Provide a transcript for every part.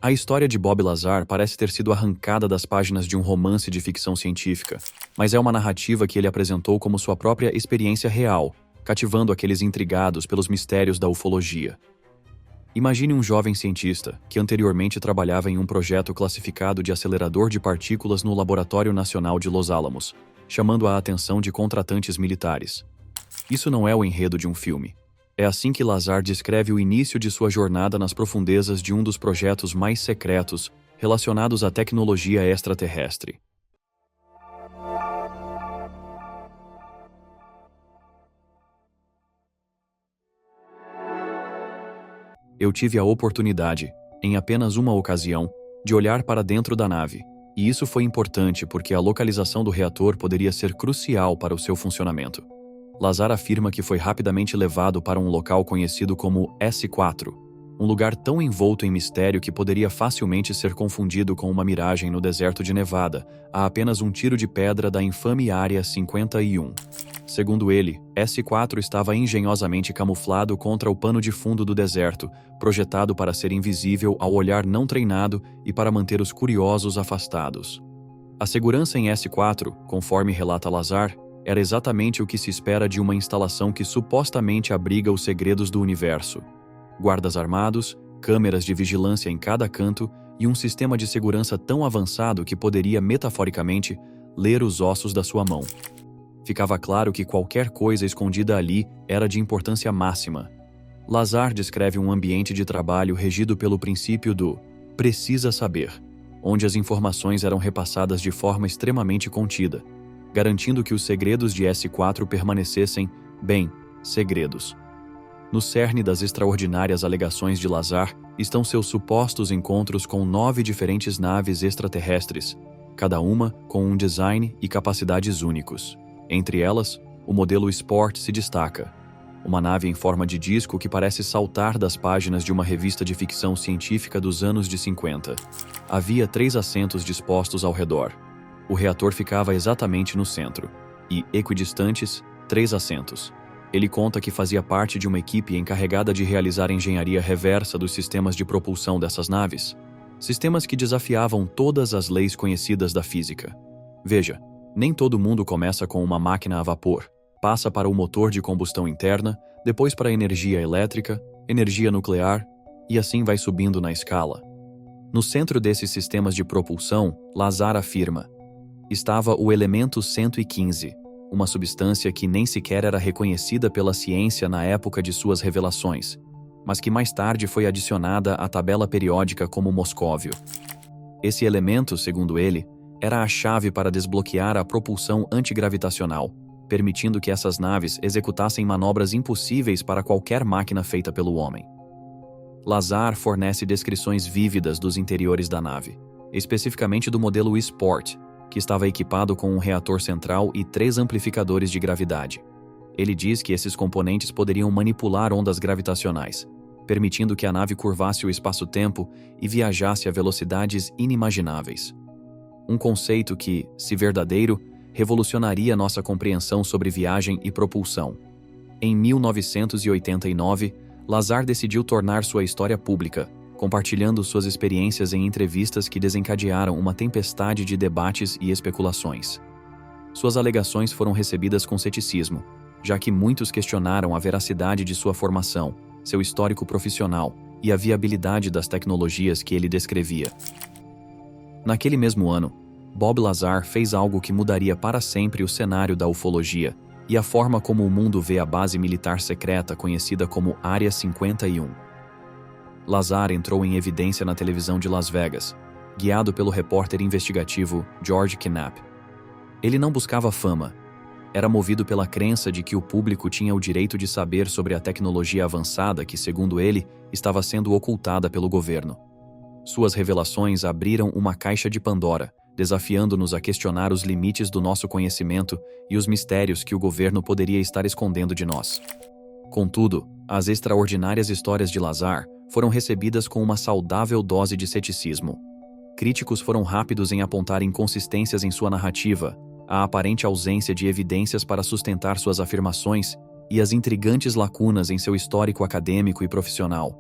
A história de Bob Lazar parece ter sido arrancada das páginas de um romance de ficção científica, mas é uma narrativa que ele apresentou como sua própria experiência real, cativando aqueles intrigados pelos mistérios da ufologia. Imagine um jovem cientista que anteriormente trabalhava em um projeto classificado de acelerador de partículas no Laboratório Nacional de Los Alamos, chamando a atenção de contratantes militares. Isso não é o enredo de um filme. É assim que Lazar descreve o início de sua jornada nas profundezas de um dos projetos mais secretos relacionados à tecnologia extraterrestre. Eu tive a oportunidade, em apenas uma ocasião, de olhar para dentro da nave, e isso foi importante porque a localização do reator poderia ser crucial para o seu funcionamento. Lazar afirma que foi rapidamente levado para um local conhecido como S4, um lugar tão envolto em mistério que poderia facilmente ser confundido com uma miragem no deserto de Nevada, a apenas um tiro de pedra da infame Área 51. Segundo ele, S4 estava engenhosamente camuflado contra o pano de fundo do deserto, projetado para ser invisível ao olhar não treinado e para manter os curiosos afastados. A segurança em S4, conforme relata Lazar, era exatamente o que se espera de uma instalação que supostamente abriga os segredos do universo. Guardas armados, câmeras de vigilância em cada canto e um sistema de segurança tão avançado que poderia, metaforicamente, ler os ossos da sua mão. Ficava claro que qualquer coisa escondida ali era de importância máxima. Lazar descreve um ambiente de trabalho regido pelo princípio do precisa saber, onde as informações eram repassadas de forma extremamente contida, garantindo que os segredos de S4 permanecessem, bem, segredos. No cerne das extraordinárias alegações de Lazar estão seus supostos encontros com 9 diferentes naves extraterrestres, cada uma com um design e capacidades únicos. Entre elas, o modelo Sport se destaca. Uma nave em forma de disco que parece saltar das páginas de uma revista de ficção científica dos anos de 50. Havia 3 assentos dispostos ao redor. O reator ficava exatamente no centro, e, equidistantes, 3 assentos. Ele conta que fazia parte de uma equipe encarregada de realizar a engenharia reversa dos sistemas de propulsão dessas naves, sistemas que desafiavam todas as leis conhecidas da física. Veja, nem todo mundo começa com uma máquina a vapor, passa para o motor de combustão interna, depois para a energia elétrica, energia nuclear, e assim vai subindo na escala. No centro desses sistemas de propulsão, Lazar afirma, estava o elemento 115, uma substância que nem sequer era reconhecida pela ciência na época de suas revelações, mas que mais tarde foi adicionada à tabela periódica como Moscóvio. Esse elemento, segundo ele, era a chave para desbloquear a propulsão antigravitacional, permitindo que essas naves executassem manobras impossíveis para qualquer máquina feita pelo homem. Lazar fornece descrições vívidas dos interiores da nave, especificamente do modelo Sport, que estava equipado com um reator central e 3 amplificadores de gravidade. Ele diz que esses componentes poderiam manipular ondas gravitacionais, permitindo que a nave curvasse o espaço-tempo e viajasse a velocidades inimagináveis. Um conceito que, se verdadeiro, revolucionaria nossa compreensão sobre viagem e propulsão. Em 1989, Lazar decidiu tornar sua história pública, compartilhando suas experiências em entrevistas que desencadearam uma tempestade de debates e especulações. Suas alegações foram recebidas com ceticismo, já que muitos questionaram a veracidade de sua formação, seu histórico profissional e a viabilidade das tecnologias que ele descrevia. Naquele mesmo ano, Bob Lazar fez algo que mudaria para sempre o cenário da ufologia e a forma como o mundo vê a base militar secreta conhecida como Área 51. Lazar entrou em evidência na televisão de Las Vegas, guiado pelo repórter investigativo George Knapp. Ele não buscava fama. Era movido pela crença de que o público tinha o direito de saber sobre a tecnologia avançada que, segundo ele, estava sendo ocultada pelo governo. Suas revelações abriram uma caixa de Pandora, desafiando-nos a questionar os limites do nosso conhecimento e os mistérios que o governo poderia estar escondendo de nós. Contudo, as extraordinárias histórias de Lazar foram recebidas com uma saudável dose de ceticismo. Críticos foram rápidos em apontar inconsistências em sua narrativa, a aparente ausência de evidências para sustentar suas afirmações e as intrigantes lacunas em seu histórico acadêmico e profissional.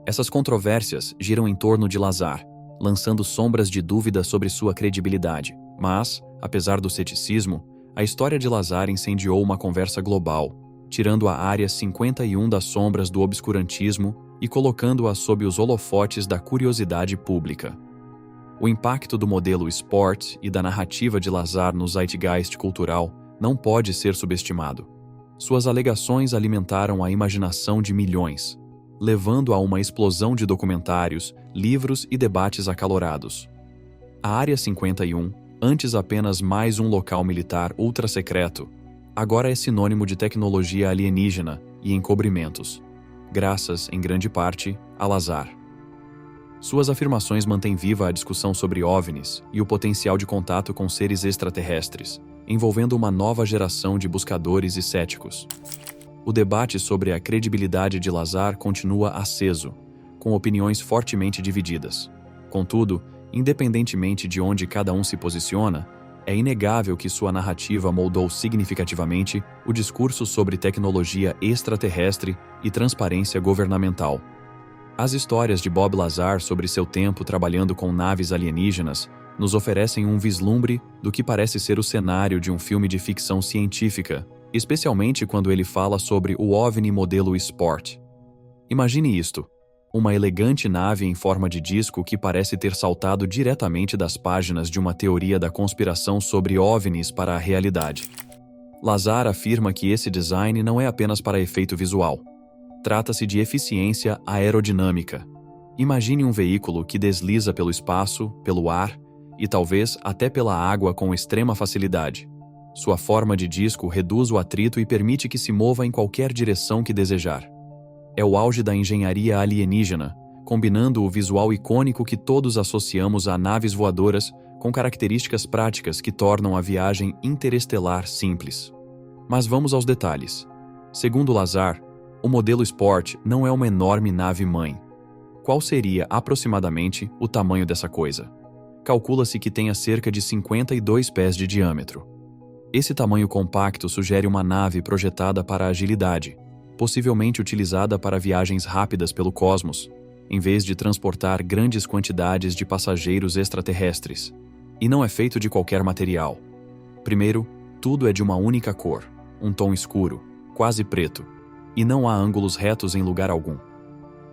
Essas controvérsias giram em torno de Lazar, lançando sombras de dúvida sobre sua credibilidade. Mas, apesar do ceticismo, a história de Lazar incendiou uma conversa global, tirando a Área 51 das sombras do obscurantismo e colocando-a sob os holofotes da curiosidade pública. O impacto do modelo Sport e da narrativa de Lazar no zeitgeist cultural não pode ser subestimado. Suas alegações alimentaram a imaginação de milhões, levando a uma explosão de documentários, livros e debates acalorados. A Área 51, antes apenas mais um local militar ultra-secreto, agora é sinônimo de tecnologia alienígena e encobrimentos, graças, em grande parte, a Lazar. Suas afirmações mantêm viva a discussão sobre OVNIs e o potencial de contato com seres extraterrestres, envolvendo uma nova geração de buscadores e céticos. O debate sobre a credibilidade de Lazar continua aceso, com opiniões fortemente divididas. Contudo, independentemente de onde cada um se posiciona, é inegável que sua narrativa moldou significativamente o discurso sobre tecnologia extraterrestre e transparência governamental. As histórias de Bob Lazar sobre seu tempo trabalhando com naves alienígenas nos oferecem um vislumbre do que parece ser o cenário de um filme de ficção científica, especialmente quando ele fala sobre o OVNI modelo Sport. Imagine isto: uma elegante nave em forma de disco que parece ter saltado diretamente das páginas de uma teoria da conspiração sobre OVNIs para a realidade. Lazar afirma que esse design não é apenas para efeito visual. Trata-se de eficiência aerodinâmica. Imagine um veículo que desliza pelo espaço, pelo ar e talvez até pela água com extrema facilidade. Sua forma de disco reduz o atrito e permite que se mova em qualquer direção que desejar. É o auge da engenharia alienígena, combinando o visual icônico que todos associamos a naves voadoras com características práticas que tornam a viagem interestelar simples. Mas vamos aos detalhes. Segundo Lazar, o modelo Sport não é uma enorme nave-mãe. Qual seria, aproximadamente, o tamanho dessa coisa? Calcula-se que tenha cerca de 52 pés de diâmetro. Esse tamanho compacto sugere uma nave projetada para agilidade, possivelmente utilizada para viagens rápidas pelo cosmos, em vez de transportar grandes quantidades de passageiros extraterrestres. E não é feito de qualquer material. Primeiro, tudo é de uma única cor, um tom escuro, quase preto, e não há ângulos retos em lugar algum.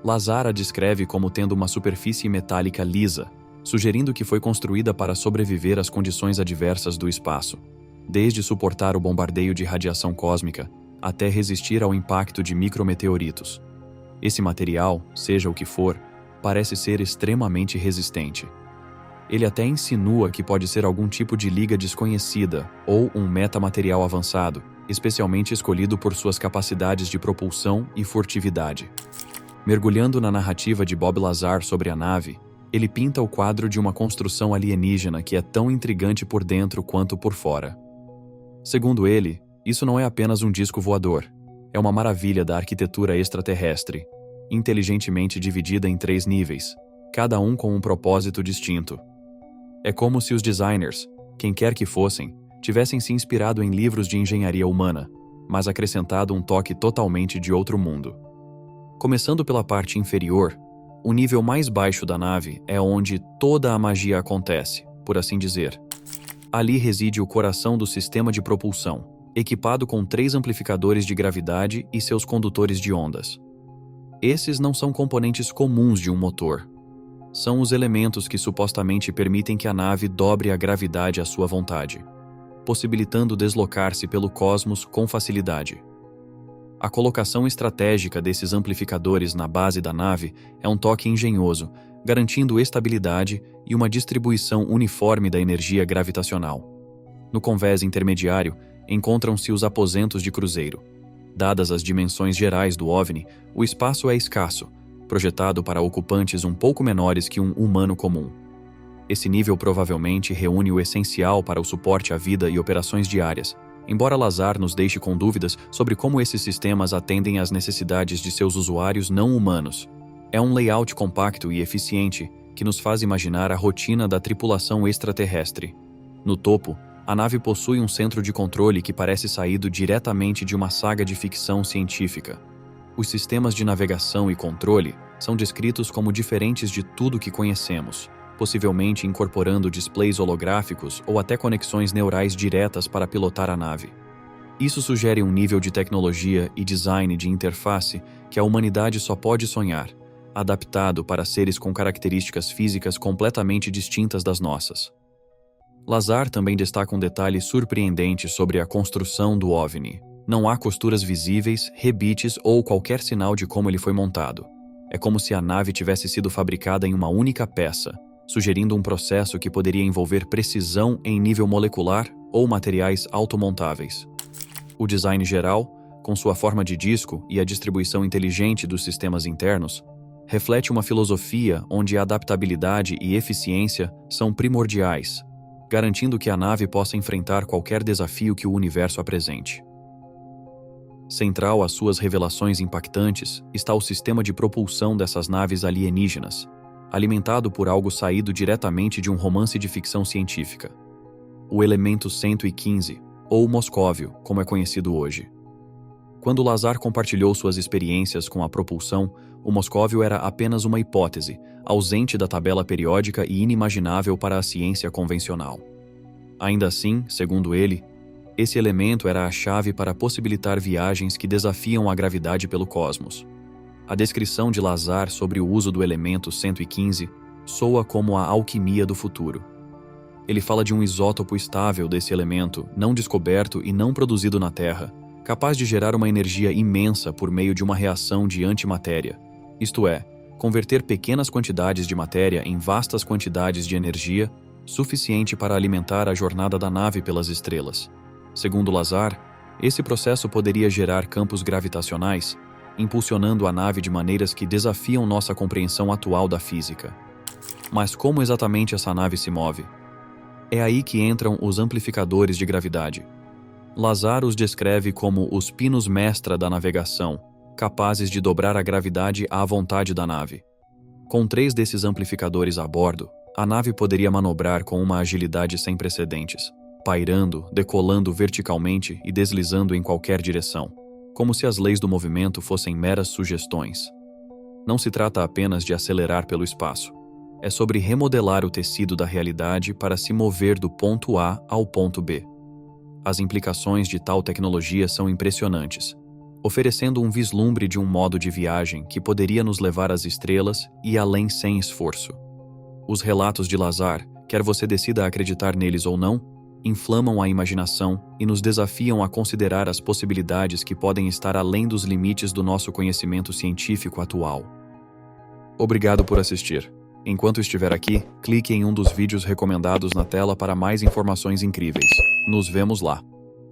Lazar a descreve como tendo uma superfície metálica lisa, sugerindo que foi construída para sobreviver às condições adversas do espaço, desde suportar o bombardeio de radiação cósmica até resistir ao impacto de micrometeoritos. Esse material, seja o que for, parece ser extremamente resistente. Ele até insinua que pode ser algum tipo de liga desconhecida ou um metamaterial avançado, especialmente escolhido por suas capacidades de propulsão e furtividade. Mergulhando na narrativa de Bob Lazar sobre a nave, ele pinta o quadro de uma construção alienígena que é tão intrigante por dentro quanto por fora. Segundo ele, isso não é apenas um disco voador, é uma maravilha da arquitetura extraterrestre, inteligentemente dividida em 3 níveis, cada um com um propósito distinto. É como se os designers, quem quer que fossem, tivessem se inspirado em livros de engenharia humana, mas acrescentado um toque totalmente de outro mundo. Começando pela parte inferior, o nível mais baixo da nave é onde toda a magia acontece, por assim dizer. Ali reside o coração do sistema de propulsão, equipado com 3 amplificadores de gravidade e seus condutores de ondas. Esses não são componentes comuns de um motor. São os elementos que supostamente permitem que a nave dobre a gravidade à sua vontade, possibilitando deslocar-se pelo cosmos com facilidade. A colocação estratégica desses amplificadores na base da nave é um toque engenhoso, garantindo estabilidade e uma distribuição uniforme da energia gravitacional. No convés intermediário, encontram-se os aposentos de cruzeiro. Dadas as dimensões gerais do OVNI, o espaço é escasso, projetado para ocupantes um pouco menores que um humano comum. Esse nível provavelmente reúne o essencial para o suporte à vida e operações diárias, embora Lazar nos deixe com dúvidas sobre como esses sistemas atendem às necessidades de seus usuários não humanos. É um layout compacto e eficiente que nos faz imaginar a rotina da tripulação extraterrestre. No topo, a nave possui um centro de controle que parece saído diretamente de uma saga de ficção científica. Os sistemas de navegação e controle, são descritos como diferentes de tudo que conhecemos, possivelmente incorporando displays holográficos ou até conexões neurais diretas para pilotar a nave. Isso sugere um nível de tecnologia e design de interface que a humanidade só pode sonhar, adaptado para seres com características físicas completamente distintas das nossas. Lazar também destaca um detalhe surpreendente sobre a construção do OVNI. Não há costuras visíveis, rebites ou qualquer sinal de como ele foi montado. É como se a nave tivesse sido fabricada em uma única peça, sugerindo um processo que poderia envolver precisão em nível molecular ou materiais automontáveis. O design geral, com sua forma de disco e a distribuição inteligente dos sistemas internos, reflete uma filosofia onde a adaptabilidade e eficiência são primordiais, garantindo que a nave possa enfrentar qualquer desafio que o universo apresente. Central às suas revelações impactantes está o sistema de propulsão dessas naves alienígenas, alimentado por algo saído diretamente de um romance de ficção científica. O elemento 115, ou Moscóvio, como é conhecido hoje. Quando Lazar compartilhou suas experiências com a propulsão, o Moscóvio era apenas uma hipótese, ausente da tabela periódica e inimaginável para a ciência convencional. Ainda assim, segundo ele, esse elemento era a chave para possibilitar viagens que desafiam a gravidade pelo cosmos. A descrição de Lazar sobre o uso do elemento 115 soa como a alquimia do futuro. Ele fala de um isótopo estável desse elemento, não descoberto e não produzido na Terra, capaz de gerar uma energia imensa por meio de uma reação de antimatéria, isto é, converter pequenas quantidades de matéria em vastas quantidades de energia, suficiente para alimentar a jornada da nave pelas estrelas. Segundo Lazar, esse processo poderia gerar campos gravitacionais, impulsionando a nave de maneiras que desafiam nossa compreensão atual da física. Mas como exatamente essa nave se move? É aí que entram os amplificadores de gravidade. Lazar os descreve como os pinos mestra da navegação, capazes de dobrar a gravidade à vontade da nave. Com 3 desses amplificadores a bordo, a nave poderia manobrar com uma agilidade sem precedentes, pairando, decolando verticalmente e deslizando em qualquer direção, como se as leis do movimento fossem meras sugestões. Não se trata apenas de acelerar pelo espaço. É sobre remodelar o tecido da realidade para se mover do ponto A ao ponto B. As implicações de tal tecnologia são impressionantes, oferecendo um vislumbre de um modo de viagem que poderia nos levar às estrelas e além sem esforço. Os relatos de Lazar, quer você decida acreditar neles ou não, inflamam a imaginação e nos desafiam a considerar as possibilidades que podem estar além dos limites do nosso conhecimento científico atual. Obrigado por assistir. Enquanto estiver aqui, clique em um dos vídeos recomendados na tela para mais informações incríveis. Nos vemos lá!